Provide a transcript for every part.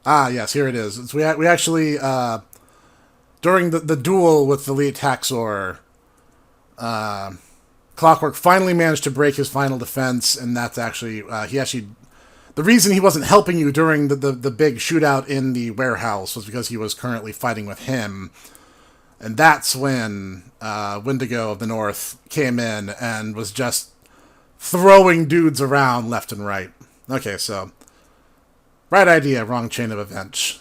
Ah, yes, here it is. We actually, during the duel with the Elite Taxor, Clockwork finally managed to break his final defense, and that's actually, he actually, the reason he wasn't helping you during the big shootout in the warehouse was because he was currently fighting with him. And that's when Wendigo of the North came in and was just throwing dudes around left and right. Okay, so right idea, wrong chain of events.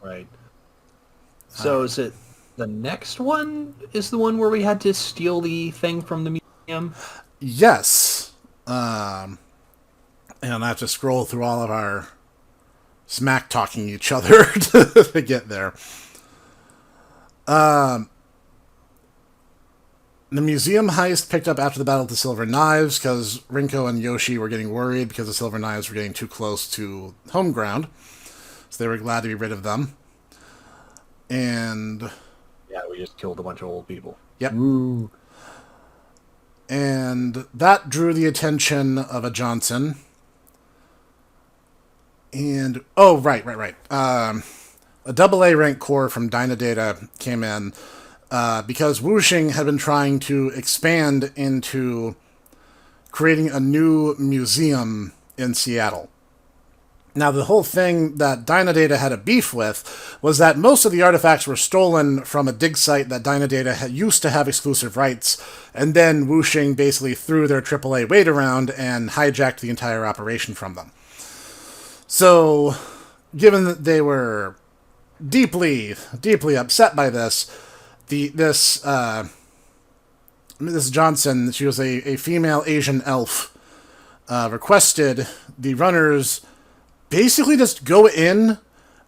Right. So is it the next one is the one where we had to steal the thing from the museum? Yes. And I have to scroll through all of our smack talking each other to get there. The museum heist picked up after the Battle of the Silver Knives because Rinko and Yoshi were getting worried because the Silver Knives were getting too close to home ground. So they were glad to be rid of them. And Yeah, we just killed a bunch of old people. yep. Ooh. And that drew the attention of a Johnson. And oh, right. A double A rank core from Dynadata came in because Wuxing had been trying to expand into creating a new museum in Seattle. Now, the whole thing that Dynadata had a beef with was that most of the artifacts were stolen from a dig site that Dynadata had used to have exclusive rights, and then Wuxing basically threw their AAA weight around and hijacked the entire operation from them. So, given that they were deeply upset by this, this Johnson, she was a female Asian elf, requested the runners basically just go in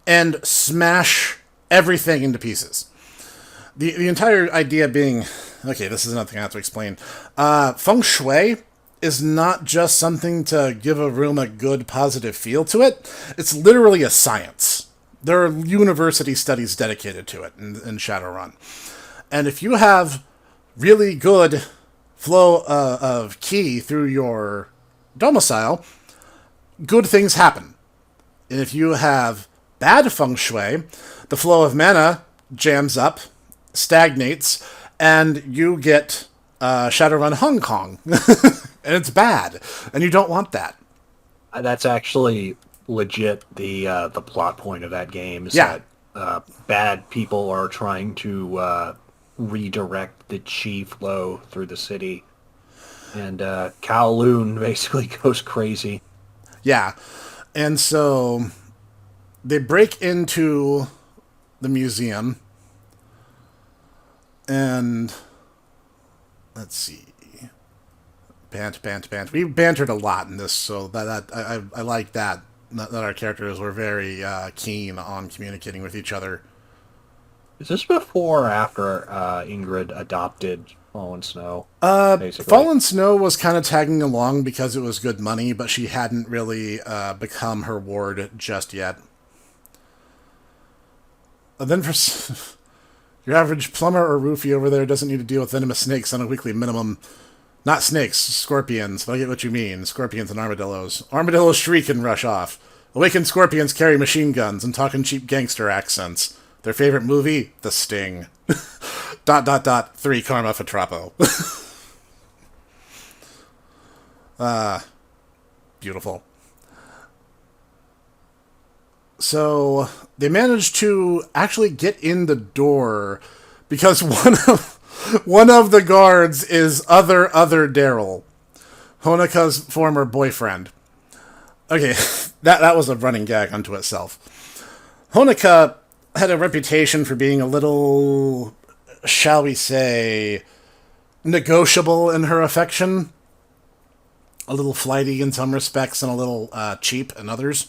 and smash everything into pieces. The entire idea being, okay, this is another thing I have to explain. Feng Shui is not just something to give a room a good, positive feel to it. It's literally a science. There are university studies dedicated to it in Shadowrun. And if you have really good flow of ki through your domicile, good things happen. And if you have bad feng shui, the flow of mana jams up, stagnates, and you get Shadowrun Hong Kong. And it's bad. And you don't want that. That's actually legit the plot point of that game is Yeah. that bad people are trying to redirect the chi flow through the city. And Kowloon basically goes crazy. Yeah. And so they break into the museum and let's see. Bant. We bantered a lot in this, so I like that our characters were very keen on communicating with each other. Is this before or after Ingrid adopted Fallen Snow, basically? Fallen Snow was kind of tagging along because it was good money, but she hadn't really become her ward just yet. And then for your average plumber or roofie over there doesn't need to deal with venomous snakes on a weekly minimum. Not snakes, scorpions, but I get what you mean. Scorpions and armadillos. Armadillos shriek and rush off. Awakened scorpions carry machine guns and talk in cheap gangster accents. Their favorite movie? The Sting. ... 3 Karma Fatrapo. Beautiful. So, they managed to actually get in the door because one of the guards is other Daryl, Honika's former boyfriend. Okay, that was a running gag unto itself. Honika had a reputation for being a little, shall we say, negotiable in her affection. A little flighty in some respects and a little cheap in others.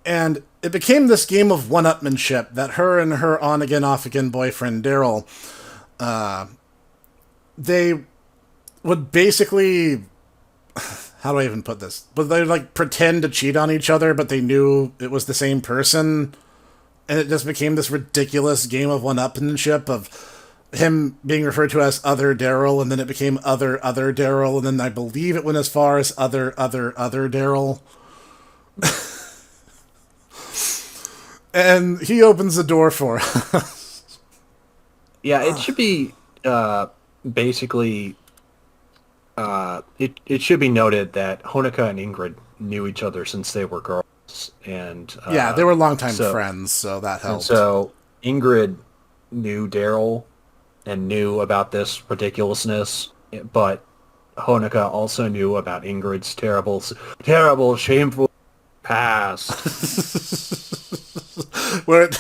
And it became this game of one-upmanship that her and her on-again, off-again boyfriend, Daryl, they would basically, how do I even put this? But they like pretend to cheat on each other, but they knew it was the same person. And it just became this ridiculous game of one-upmanship of him being referred to as other Daryl, and then it became other Daryl, and then I believe it went as far as other Daryl. And he opens the door for us. Yeah, it should be basically. It should be noted that Honoka and Ingrid knew each other since they were girls, and Yeah, they were longtime friends, so that helped. And so Ingrid knew Daryl and knew about this ridiculousness, but Honoka also knew about Ingrid's terrible, shameful past. Where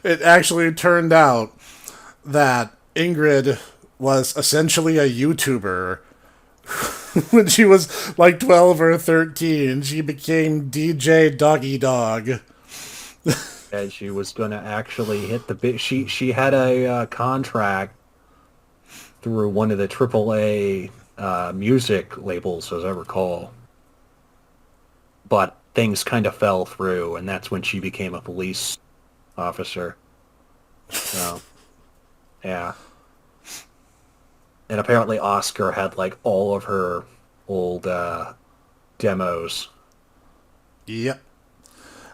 it actually turned out that Ingrid was essentially a YouTuber. When she was like 12 or 13, she became DJ Doggy Dog. And she was going to actually hit the big... She had a contract through one of the AAA music labels, as I recall. But things kind of fell through, and that's when she became a police officer. So, yeah. And apparently Oscar had, like, all of her old demos. Yep.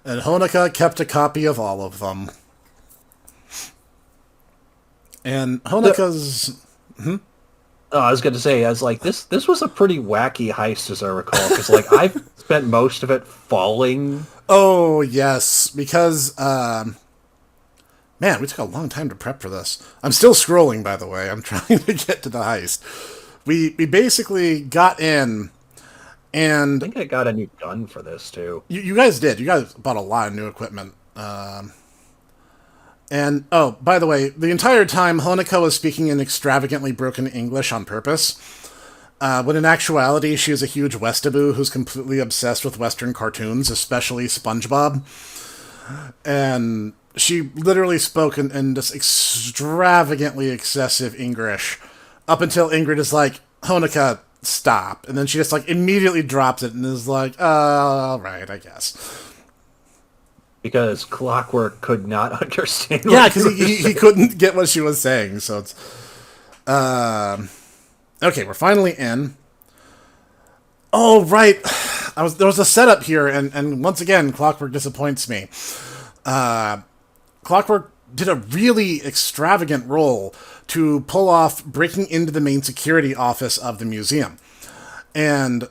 And Honoka kept a copy of all of them. And Honoka's... Oh, I was going to say, I was like, this was a pretty wacky heist, as I recall, because, like, I've spent most of it falling. Oh, yes, because... Man, we took a long time to prep for this. I'm still scrolling, by the way. I'm trying to get to the heist. We basically got in, and... I think I got a new gun for this, too. You guys did. You guys bought a lot of new equipment. And, oh, by the way, the entire time, Honoka was speaking in extravagantly broken English on purpose. When in actuality, she is a huge Westaboo who's completely obsessed with Western cartoons, especially SpongeBob. And... she literally spoke in this extravagantly excessive English up until Ingrid is like, Honoka, stop. And then she just, like, immediately drops it and is like, all right, I guess. Because Clockwork could not understand Yeah, because he couldn't get what she was saying, so it's... okay, we're finally in. Oh, right. There was a setup here, and once again, Clockwork disappoints me. Clockwork did a really extravagant role to pull off breaking into the main security office of the museum. And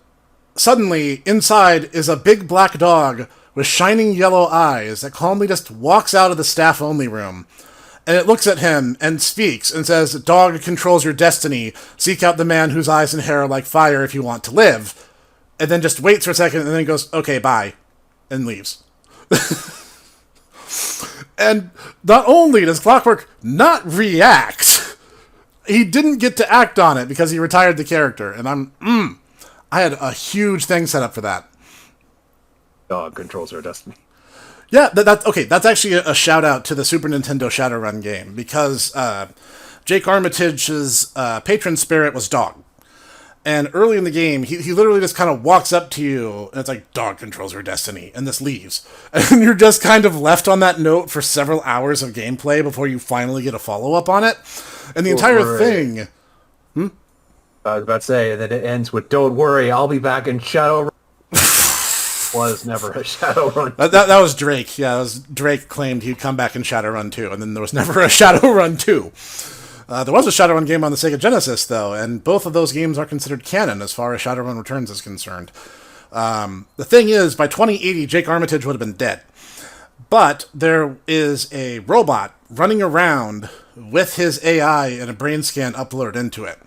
suddenly, inside is a big black dog with shining yellow eyes that calmly just walks out of the staff-only room. And it looks at him and speaks and says, "Dog controls your destiny. Seek out the man whose eyes and hair are like fire if you want to live." And then just waits for a second and then goes, "Okay, bye," and leaves. And not only does Clockwork not react, he didn't get to act on it because he retired the character. And I had a huge thing set up for that. Dog controls her destiny. Yeah, that's actually a shout out to the Super Nintendo Shadowrun game because Jake Armitage's patron spirit was dog. And early in the game, he literally just kind of walks up to you, and it's like, "Dog controls her destiny," and this leaves. And you're just kind of left on that note for several hours of gameplay before you finally get a follow-up on it. And the entire thing... I was about to say that it ends with, "Don't worry, I'll be back in Shadowrun." Was never a Shadowrun. That was Drake. Yeah, Drake claimed he'd come back in Shadowrun 2, and then there was never a Shadowrun 2. There was a Shadowrun game on the Sega Genesis, though, and both of those games are considered canon as far as Shadowrun Returns is concerned. The thing is, by 2080, Jake Armitage would have been dead. But there is a robot running around with his AI and a brain scan uploaded into it.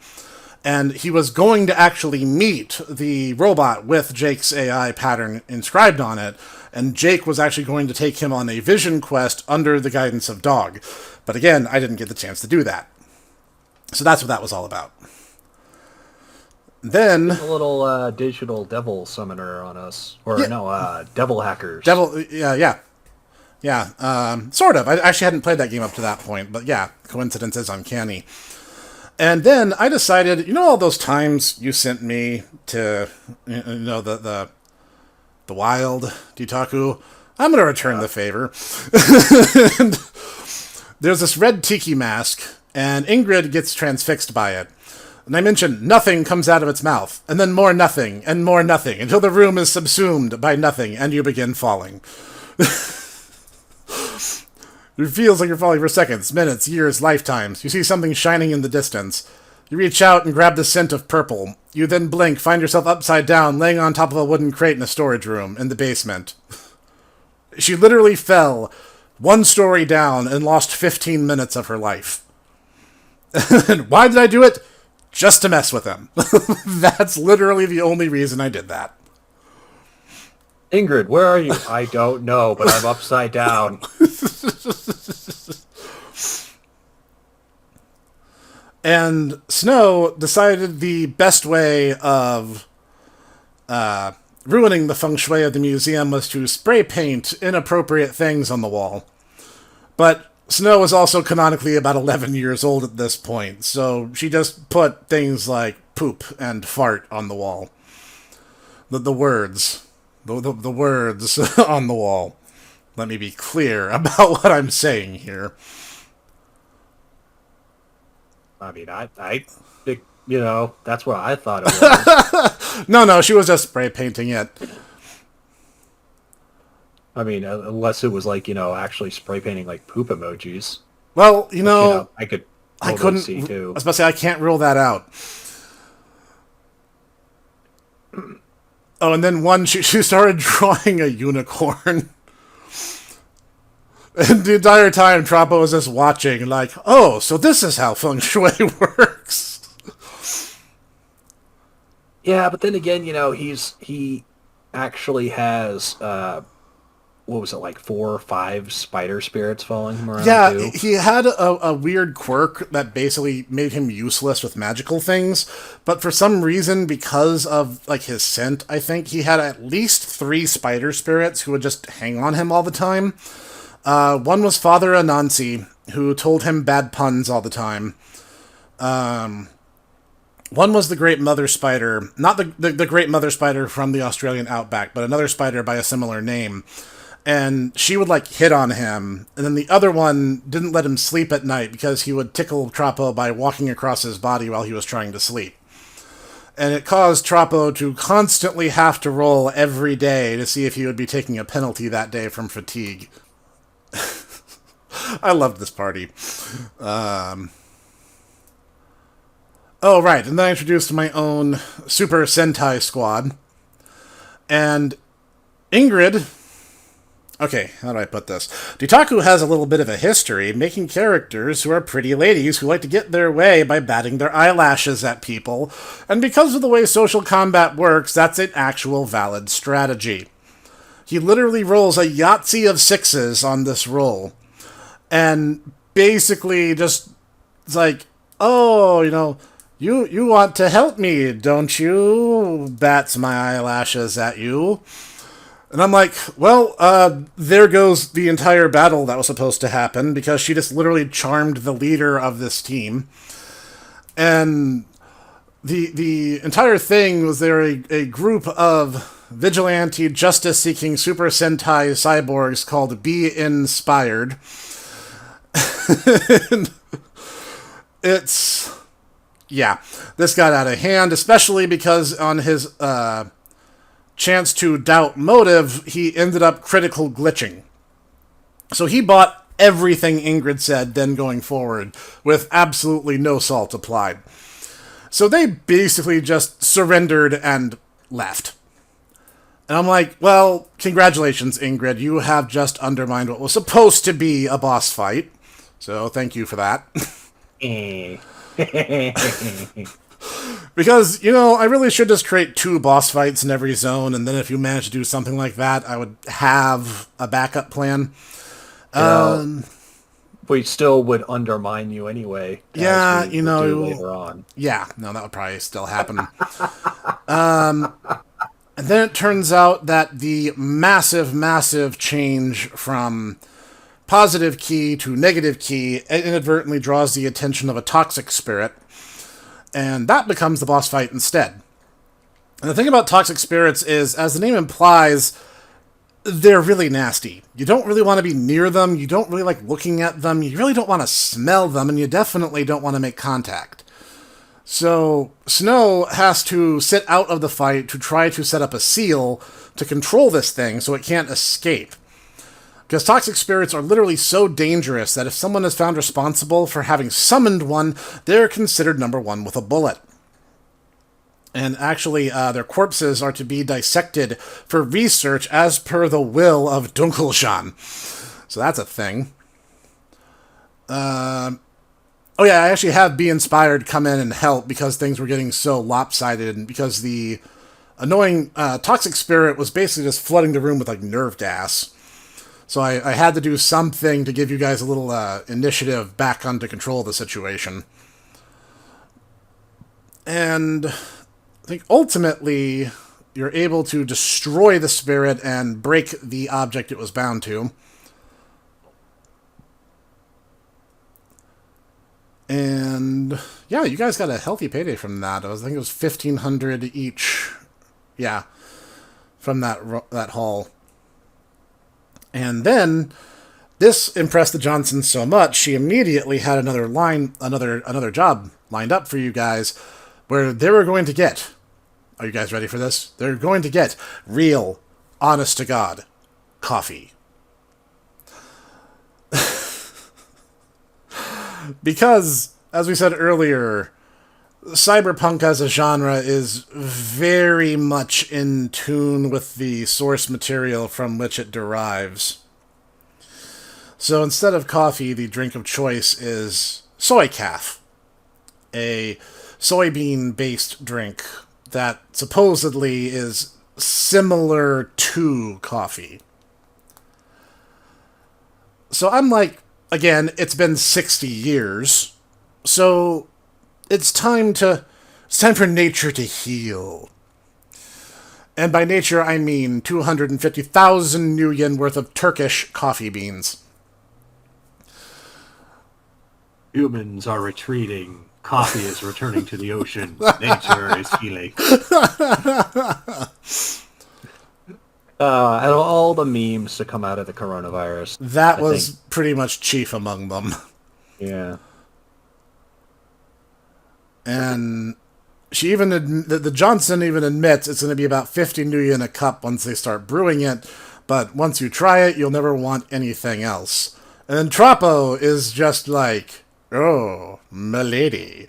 And he was going to actually meet the robot with Jake's AI pattern inscribed on it, and Jake was actually going to take him on a vision quest under the guidance of Dog. But again, I didn't get the chance to do that. So that's what that was all about. Then... a little digital devil summoner on us. Or devil hackers. Yeah. Sort of. I actually hadn't played that game up to that point, but yeah, coincidence is uncanny. And then I decided, all those times you sent me to, the wild Ditaku? I'm going to return the favor. And there's this red tiki mask, and Ingrid gets transfixed by it. And I mentioned nothing comes out of its mouth, and then more nothing, until the room is subsumed by nothing, and you begin falling. It feels like you're falling for seconds, minutes, years, lifetimes. You see something shining in the distance. You reach out and grab the scent of purple. You then blink, find yourself upside down, laying on top of a wooden crate in a storage room in the basement. She literally fell 1 story down and lost 15 minutes of her life. And why did I do it? Just to mess with him. That's literally the only reason I did that. Ingrid, where are you? I don't know, but I'm upside down. And Snow decided the best way of ruining the feng shui of the museum was to spray paint inappropriate things on the wall. But Snow was also canonically about 11 years old at this point, so she just put things like poop and fart on the wall. The words. The words on the wall. Let me be clear about what I'm saying here. I mean, I think, that's what I thought it was. No, she was just spray painting it. I mean, unless it was like, actually spray painting like poop emojis. Well, Which, I could I totally couldn't see too. I was about to say I can't rule that out. Oh, and then she started drawing a unicorn. And the entire time, Troppo was just watching, like, oh, so this is how feng shui works. Yeah, but then again, he actually has, what was it, like 4 or 5 spider spirits following him around, Yeah, too? he had a weird quirk that basically made him useless with magical things, but for some reason, because of, like, his scent, I think, he had at least 3 spider spirits who would just hang on him all the time. One was Father Anansi, who told him bad puns all the time. One was the Great Mother Spider, not the Great Mother Spider from the Australian outback, but another spider by a similar name. And she would, like, hit on him. And then the other one didn't let him sleep at night because he would tickle Troppo by walking across his body while he was trying to sleep. And it caused Troppo to constantly have to roll every day to see if he would be taking a penalty that day from fatigue. I loved this party. Oh, right. And then I introduced my own Super Sentai squad. And Ingrid... Okay, how do I put this? Dutaku has a little bit of a history making characters who are pretty ladies who like to get their way by batting their eyelashes at people, and because of the way social combat works, that's an actual valid strategy. He literally rolls a Yahtzee of 6s on this roll, and basically just, it's like, oh, you want to help me, don't you? Bats my eyelashes at you. And I'm like, well, there goes the entire battle that was supposed to happen, because she just literally charmed the leader of this team. And the entire thing was there a group of vigilante, justice-seeking Super Sentai cyborgs called Be Inspired. Yeah, this got out of hand, especially because on his, chance to doubt motive, he ended up critical glitching. So he bought everything Ingrid said then going forward, with absolutely no salt applied. So they basically just surrendered and left. And I'm like, well, congratulations, Ingrid. You have just undermined what was supposed to be a boss fight. So thank you for that. Because, I really should just create 2 boss fights in every zone, and then if you manage to do something like that, I would have a backup plan. We still would undermine you anyway. Yeah, as we would do later on. Yeah, no, that would probably still happen. And then it turns out that the massive, massive change from positive key to negative key inadvertently draws the attention of a toxic spirit, and that becomes the boss fight instead. And the thing about toxic spirits is, as the name implies, they're really nasty. You don't really want to be near them, you don't really like looking at them, you really don't want to smell them, and you definitely don't want to make contact. So, Snow has to sit out of the fight to try to set up a seal to control this thing so it can't escape. Because toxic spirits are literally so dangerous that if someone is found responsible for having summoned one, they're considered number one with a bullet. And actually, their corpses are to be dissected for research as per the will of Dunkelshan. So that's a thing. Oh yeah, I actually had Be Inspired come in and help because things were getting so lopsided, and because the annoying toxic spirit was basically just flooding the room with like nerve gas. So I had to do something to give you guys a little initiative back under control of the situation. And I think ultimately you're able to destroy the spirit and break the object it was bound to. And yeah, you guys got a healthy payday from that. I think it was 1,500 each. Yeah, from that haul. And then this impressed the Johnsons so much, she immediately had another job lined up for you guys, where they were going to get. Are you guys ready for this? They're going to get real, honest to God, coffee. Because, as we said earlier, cyberpunk as a genre is very much in tune with the source material from which it derives. So instead of coffee, the drink of choice is soy calf, a soybean-based drink that supposedly is similar to coffee. So I'm like, again, it's been 60 years, so it's time for nature to heal. And by nature, I mean 250,000 new yen worth of Turkish coffee beans. Humans are retreating. Coffee is returning to the ocean. Nature is healing. Out of all the memes to come out of the coronavirus, that was pretty much chief among them. Yeah. And she even the Johnson even admits it's going to be about 50 new yen a cup once they start brewing it, but once you try it, you'll never want anything else. And then Troppo is just like, oh, milady.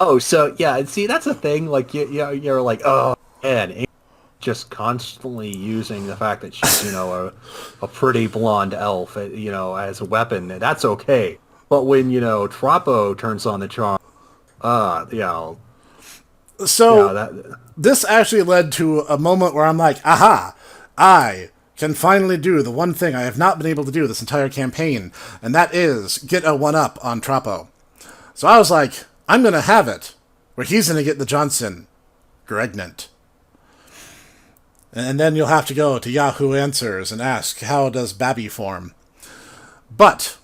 Oh, so yeah, see, that's a thing. Like you're like, oh man, just constantly using the fact that she's a pretty blonde elf, as a weapon. That's okay. But when Troppo turns on the charm, So this actually led to a moment where I'm like, aha, I can finally do the one thing I have not been able to do this entire campaign, and that is get a one-up on Troppo. So I was like, I'm going to have it where he's going to get the Johnson pregnant. And then you'll have to go to Yahoo Answers and ask, how does Babby form? But,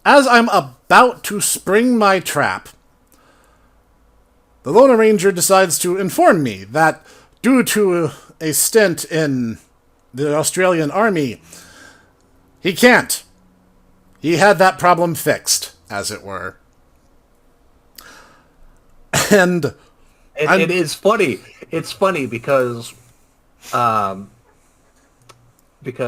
as I'm about to spring my trap, the Lone Ranger decides to inform me that due to a stint in the Australian Army, he can't. He had that problem fixed, as it were. And it is funny. It's funny because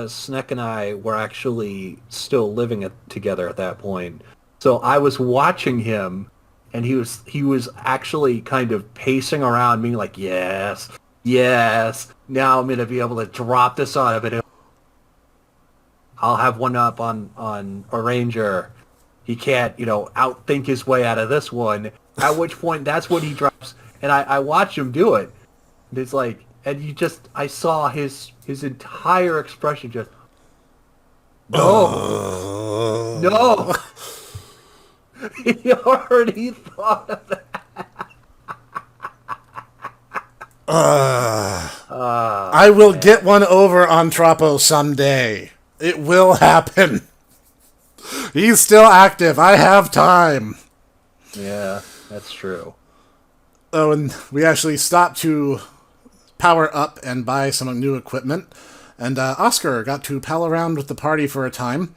Sneck and I were actually still living together at that point. So I was watching him, and he was actually kind of pacing around, being like, yes, now I'm going to be able to drop this on him, and I'll have one up on a Ranger. He can't, outthink his way out of this one. At which point, that's when he drops, and I watch him do it. And it's like, and I saw his entire expression just, no. He already thought of that. I will get one over on Troppo someday. It will happen. He's still active. I have time. Yeah, that's true. Oh, and we actually stopped to power up and buy some new equipment. And Oscar got to pal around with the party for a time.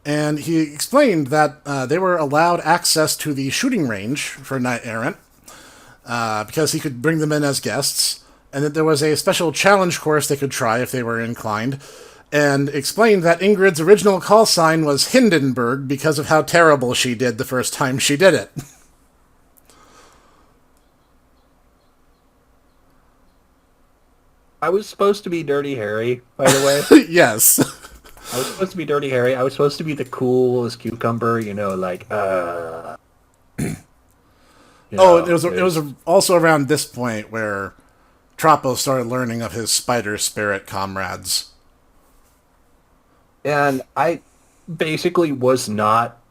And he explained that they were allowed access to the shooting range for Knight Errant because he could bring them in as guests. and that there was a special challenge course they could try if they were inclined, and explained that Ingrid's original call sign was Hindenburg because of how terrible she did the first time she did it. I was supposed to be Dirty Harry, by the way. Yes. I was supposed to be Dirty Harry. I was supposed to be the coolest cucumber, like, It was also around this point where Troppo started learning of his spider spirit comrades. And I basically was not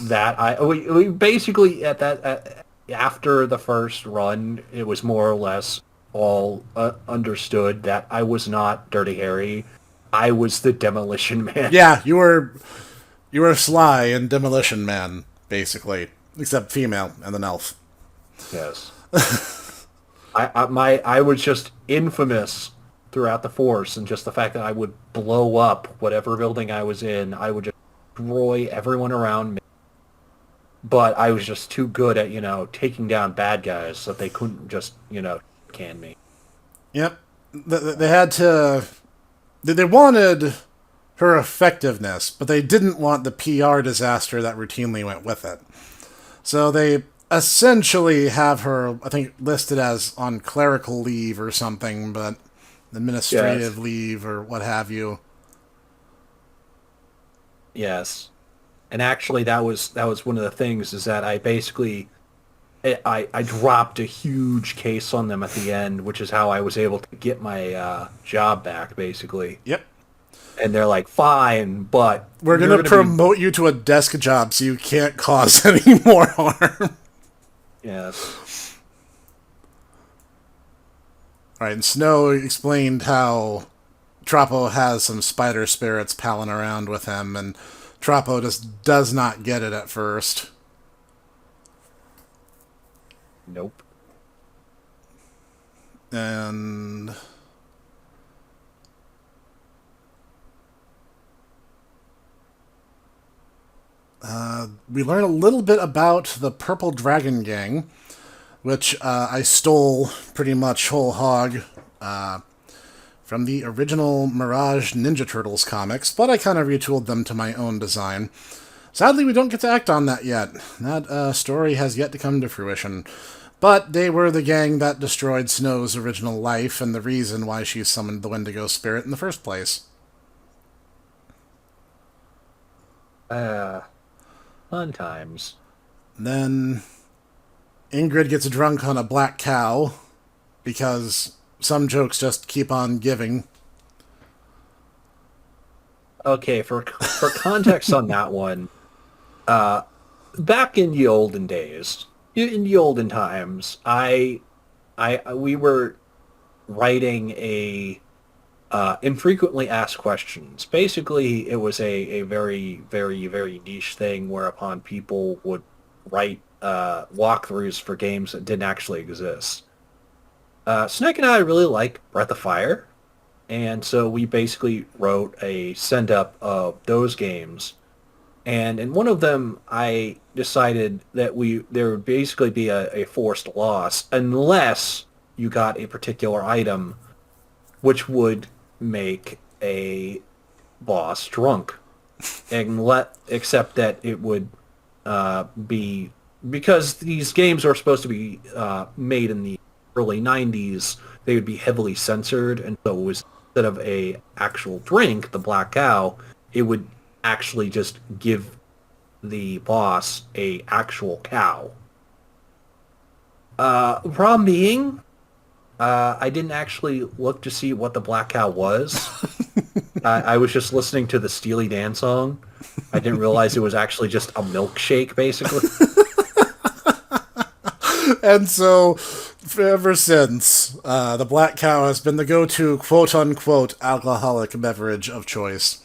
that. We basically after the first run, it was more or less all understood that I was not Dirty Harry. I was the Demolition Man. Yeah, you were Sly and Demolition Man, basically, except female and an elf. Yes. I was just infamous throughout the Force, and just the fact that I would blow up whatever building I was in. I would just destroy everyone around me. But I was just too good at, taking down bad guys so that they couldn't just, can me. Yep. They had to... They wanted her effectiveness, but they didn't want the PR disaster that routinely went with it. So they essentially have her, I think, listed as on clerical leave or something, but administrative leave or what have you. Yes. And actually that was one of the things, is that I basically I dropped a huge case on them at the end, which is how I was able to get my job back, basically. Yep. And they're like, fine, but we're going to promote you to a desk job so you can't cause any more harm. Yes. All right, and Snow explained how Troppo has some spider spirits palling around with him, and Troppo just does not get it at first. Nope. And we learn a little bit about the Purple Dragon Gang, which I stole pretty much whole hog from the original Mirage Ninja Turtles comics, but I kind of retooled them to my own design. Sadly, we don't get to act on that yet. That story has yet to come to fruition. But they were the gang that destroyed Snow's original life and the reason why she summoned the Wendigo spirit in the first place. Fun times. Then Ingrid gets drunk on a black cow because some jokes just keep on giving. Okay, for context on that one, back in the olden days, in the olden times, we were writing a infrequently asked questions. Basically, it was a very, very, very niche thing whereupon people would write walkthroughs for games that didn't actually exist. Snake and I really like Breath of Fire, and so we basically wrote a send-up of those games. And in one of them, I decided that there would basically be a forced loss unless you got a particular item which would make a boss drunk. Except that it would be... Because these games are supposed to be made in the early 90s, they would be heavily censored, and so it was, instead of a actual drink, the Black Cow, it would actually just give the boss a actual cow. Problem being, I didn't actually look to see what the Black Cow was. I was just listening to the Steely Dan song. I didn't realize it was actually just a milkshake, basically. And so, ever since, the Black Cow has been the go-to quote-unquote alcoholic beverage of choice.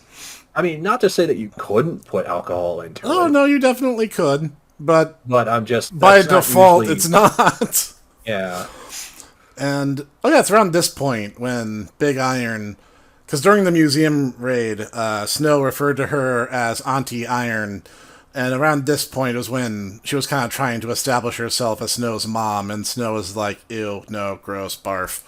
I mean, not to say that you couldn't put alcohol into it. Oh, no, you definitely could. But I'm just... by default, it's not. Yeah. And, it's around this point when Big Iron... Because during the museum raid, Snow referred to her as Auntie Iron, and around this point was when she was kind of trying to establish herself as Snow's mom, and Snow was like, ew, no, gross, barf.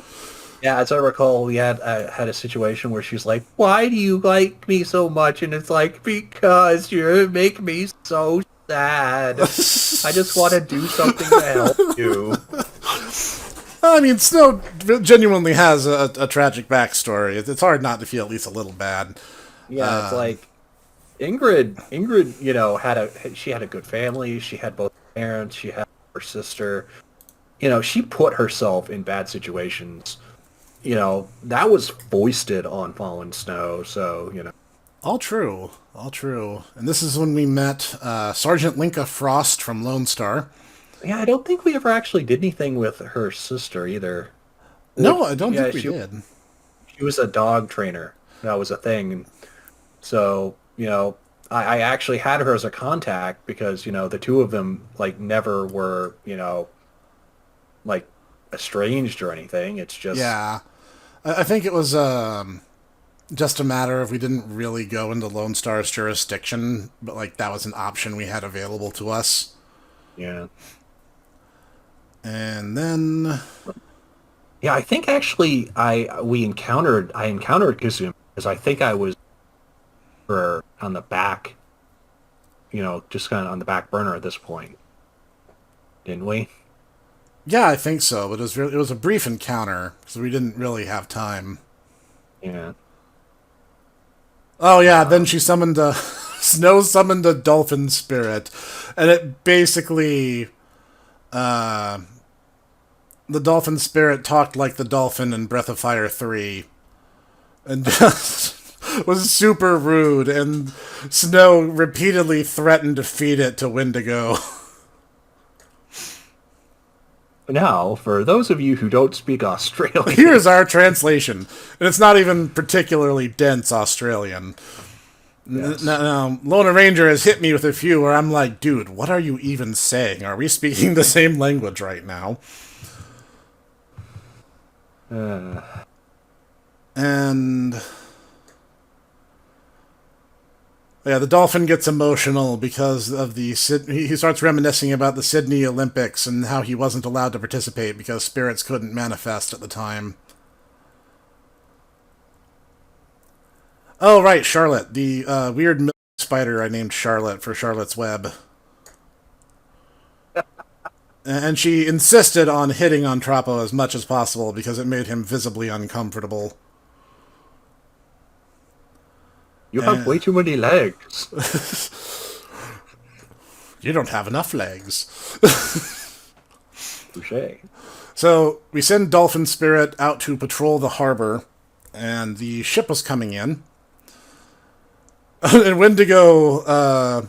Yeah, as I recall, we had had a situation where she's like, "Why do you like me so much?" And it's like, "Because you make me so sad. I just want to do something to help you." I mean, Snow genuinely has a tragic backstory. It's hard not to feel at least a little bad. Yeah, it's like Ingrid, she had a good family. She had both parents. She had her sister. She put herself in bad situations. That was foisted on Fallen Snow. So. All true. All true. And this is when we met Sergeant Linka Frost from Lone Star. Yeah, I don't think we ever actually did anything with her sister either. No, I don't think we she, did. She was a dog trainer. That was a thing. So, I actually had her as a contact because, the two of them, like, never were, like, estranged or anything. It's just... Yeah. I think it was just a matter of we didn't really go into Lone Star's jurisdiction, but, like, that was an option we had available to us. Yeah. And then... Yeah, I think actually I encountered Kazumi because I think I was on the back, just kind of on the back burner at this point, didn't we? Yeah, I think so, but it was a brief encounter because we didn't really have time. Yeah. Oh yeah, then she summoned a Snow summoned a dolphin spirit, and it basically the dolphin spirit talked like the dolphin in Breath of Fire 3. And just was super rude, and Snow repeatedly threatened to feed it to Wendigo. Now, for those of you who don't speak Australian... Here's our translation. And it's not even particularly dense Australian. Yes. Now, Lona Ranger has hit me with a few where I'm like, dude, what are you even saying? Are we speaking the same language right now? And yeah, the dolphin gets emotional because of he starts reminiscing about the Sydney Olympics and how he wasn't allowed to participate because spirits couldn't manifest at the time. Oh, right, Charlotte, the weird spider I named Charlotte for Charlotte's Web. And she insisted on hitting on Troppo as much as possible because it made him visibly uncomfortable. You have way too many legs. You don't have enough legs. Touché. So we send Dolphin Spirit out to patrol the harbor, and the ship was coming in. And Wendigo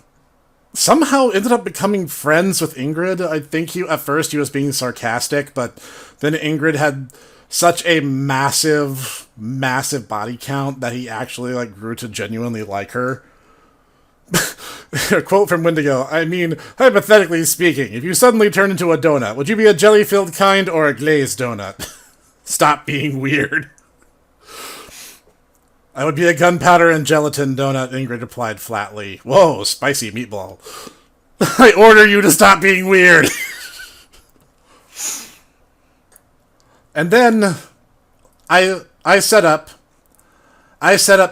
somehow ended up becoming friends with Ingrid. I think at first he was being sarcastic, but then Ingrid had such a massive body count that he actually grew to genuinely like her. A quote from Wendigo, I mean, hypothetically speaking, if you suddenly turn into a donut, would you be a jelly-filled kind or a glazed donut? Stop being weird. I would be a gunpowder and gelatin donut, Ingrid replied flatly. Whoa, spicy meatball. I order you to stop being weird. And then I set up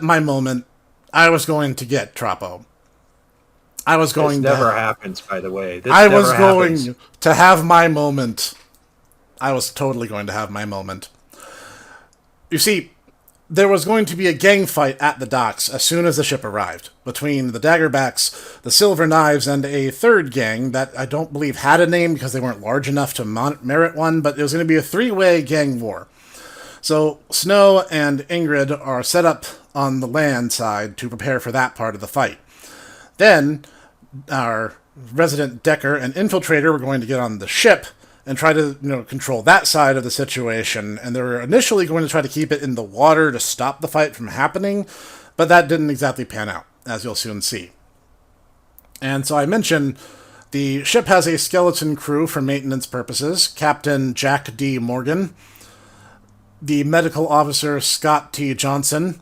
my moment. I was going to get Troppo. This never happens, by the way. I was going to have my moment. I was totally going to have my moment. You see, there was going to be a gang fight at the docks as soon as the ship arrived, between the Daggerbacks, the Silver Knives, and a third gang that I don't believe had a name because they weren't large enough to merit one, but it was going to be a three-way gang war. So Snow and Ingrid are set up on the land side to prepare for that part of the fight. Then our resident Decker and Infiltrator were going to get on the ship and try to, control that side of the situation. And they were initially going to try to keep it in the water to stop the fight from happening, but that didn't exactly pan out, as you'll soon see. And so I mentioned the ship has a skeleton crew for maintenance purposes, Captain Jack D. Morgan, the medical officer Scott T. Johnson,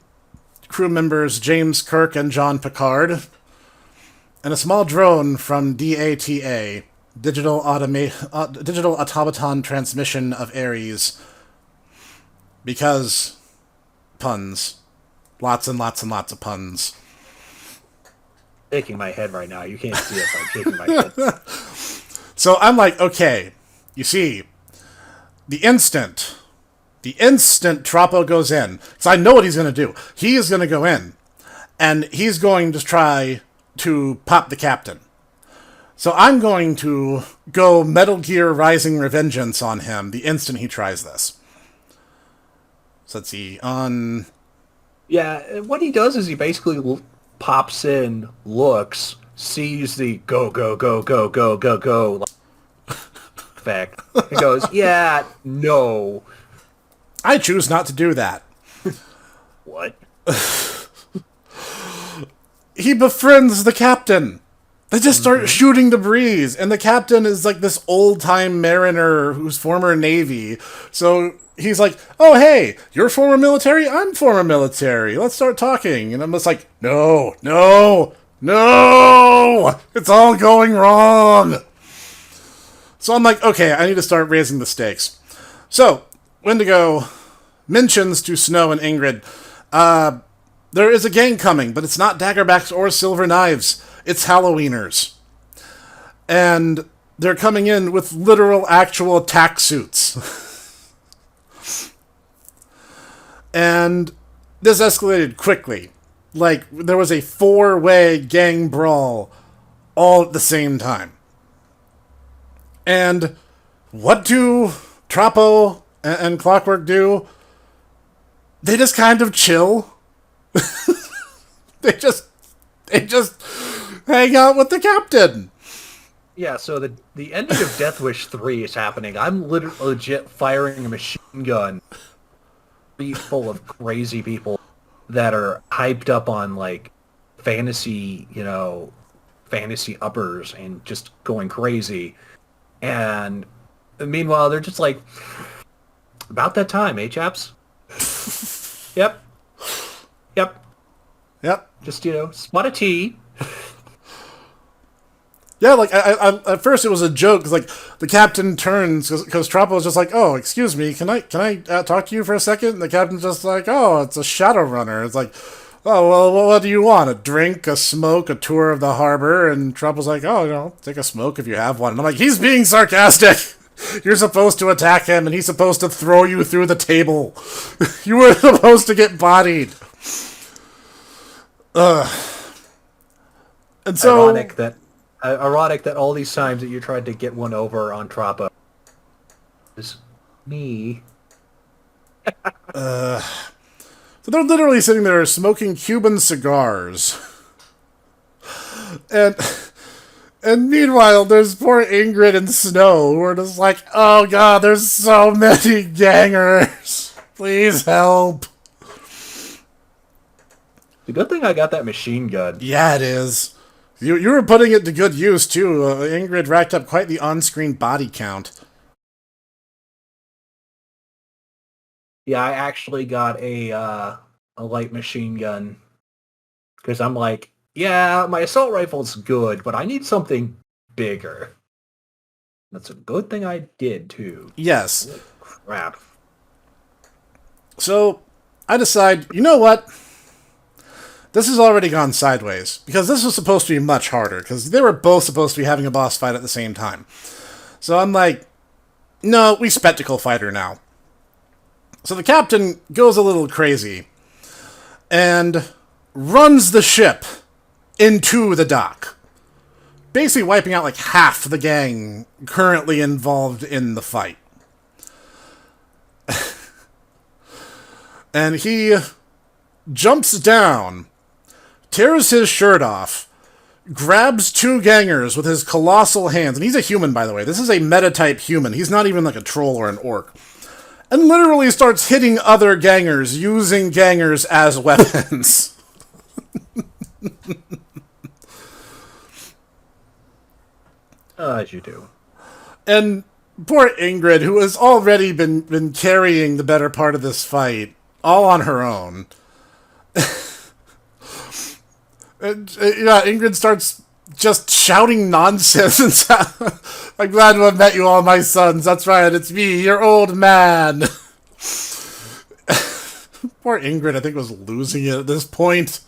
crew members James Kirk and John Picard, and a small drone from DATA, Digital Automaton Transmission of Ares. Because puns. Lots and lots and lots of puns. Shaking my head right now. You can't see it, but I'm shaking my head. So I'm like, okay, you see, the instant Troppo goes in, because I know what he's going to do. He is going to go in, and he's going to try to pop the captain. So I'm going to go Metal Gear Rising Revengeance on him the instant he tries this. So let's see, on... Yeah, what he does is he basically pops in, looks, sees the go, go, go, go, go, go, go effect, and goes, yeah, no. I choose not to do that. What? He befriends the captain. They just start shooting the breeze, and the captain is like this old-time mariner who's former Navy. So he's like, oh, hey, you're former military? I'm former military. Let's start talking. And I'm just like, no, it's all going wrong. So I'm like, okay, I need to start raising the stakes. So Wendigo mentions to Snow and Ingrid, there is a gang coming, but it's not Daggerbacks or Silver Knives. It's Halloweeners. And they're coming in with literal, actual attack suits. And this escalated quickly. Like, there was a 4-way gang brawl all at the same time. And what do Troppo and Clockwork do? They just kind of chill. They just hang out with the captain. Yeah, so the ending of Death Wish 3 is happening. I'm legit firing a machine gun full of crazy people that are hyped up on, like, fantasy uppers and just going crazy. And meanwhile, they're just like, about that time, eh, chaps? Yep. Just, spot a tea. Yeah, like, I at first it was a joke, because, like, the captain turns, because Troppo's just like, oh, excuse me, can I talk to you for a second? And the captain's just like, oh, it's a Shadowrunner. It's like, oh, well, what do you want? A drink, a smoke, a tour of the harbor? And Troppo's like, oh, take a smoke if you have one. And I'm like, he's being sarcastic! You're supposed to attack him, and he's supposed to throw you through the table. You were supposed to get bodied. And so... Ironic that all these times that you tried to get one over on Troppo is me. So they're literally sitting there smoking Cuban cigars. And meanwhile, there's poor Ingrid and Snow who are just like, oh god, there's so many gangers. Please help. The good thing I got that machine gun. Yeah, it is. You were putting it to good use, too. Ingrid racked up quite the on-screen body count. Yeah, I actually got a light machine gun. Because I'm like, yeah, my assault rifle's good, but I need something bigger. That's a good thing I did, too. Yes. Holy crap. So, I decide, you know what? This has already gone sideways, because this was supposed to be much harder, because they were both supposed to be having a boss fight at the same time. So I'm like, no, we spectacle fighter now. So the captain goes a little crazy, and runs the ship into the dock, basically wiping out like half the gang currently involved in the fight. And he jumps down, tears his shirt off, grabs 2 gangers with his colossal hands, and he's a human, by the way. This is a meta-type human. He's not even like a troll or an orc. And literally starts hitting other gangers, using gangers as weapons. As you do. And poor Ingrid, who has already been carrying the better part of this fight, all on her own. Ingrid starts just shouting nonsense. I'm glad to have met you all, my sons. That's right, it's me, your old man. Poor Ingrid, I think, was losing it at this point.